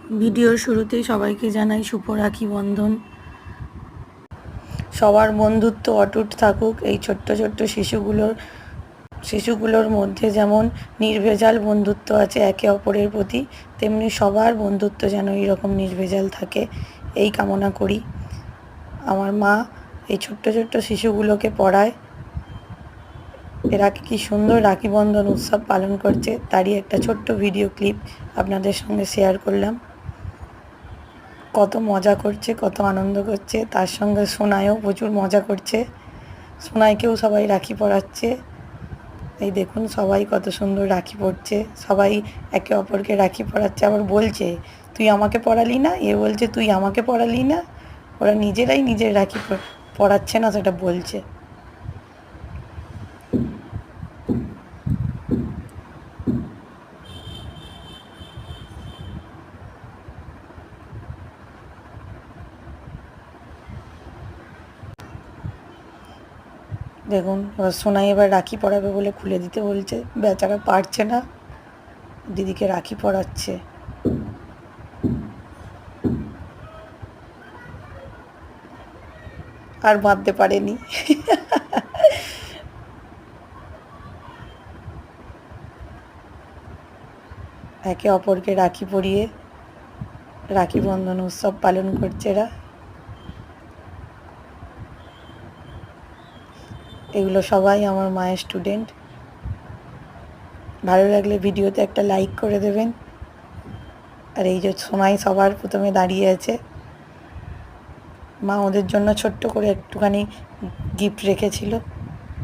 ভিডিওর শুরুতেই সবাইকে জানাই শুভ রাখি বন্ধন। সবার বন্ধুত্ব অটুট থাকুক। এই ছোট্ট ছোট্ট শিশুগুলোর মধ্যে যেমন নির্ভেজাল বন্ধুত্ব আছে একে অপরের প্রতি, তেমনি সবার বন্ধুত্ব যেন এইরকম নির্ভেজাল থাকে, এই কামনা করি। আমার মা এই ছোট্ট ছোট্ট শিশুগুলোকে পড়ায়। এরা কি সুন্দর রাখি বন্ধন উৎসব পালন করছে, তারই একটা ছোট্ট ভিডিও ক্লিপ আপনাদের সঙ্গে শেয়ার করলাম। কত মজা করছে, কত আনন্দ করছে, তার সঙ্গে সোনাইও প্রচুর মজা করছে। সোনাইকেও সবাই রাখি পরাচ্ছে। এই দেখুন সবাই কত সুন্দর রাখি পরছে, সবাই একে অপরকে রাখি পরাচ্ছে। আবার বলছে তুই আমাকে পরালি না, এ বলছে তুই আমাকে পরালি না। ওরা নিজেরাই নিজের রাখি পরাচ্ছে না, সেটা বলছে। দেখুন সোনাই এবার রাখি পরাবে বলে খুলে দিতে বলছে, বেচারা পারছে না, দিদিকে রাখি পরাচ্ছে। আর বাঁধতে পারেনি। একে অপরকে রাখি পরিয়ে রাখি বন্ধন উৎসব পালন করছে এরা। এগুলো সবাই আমার মায়ের স্টুডেন্ট। ভালো লাগলে ভিডিওতে একটা লাইক করে দেবেন। আর এই যে সোনাই সবার প্রথমে দাঁড়িয়ে আছে, মা ওদের জন্য ছোট্ট করে একটুখানি গিফট রেখেছিল।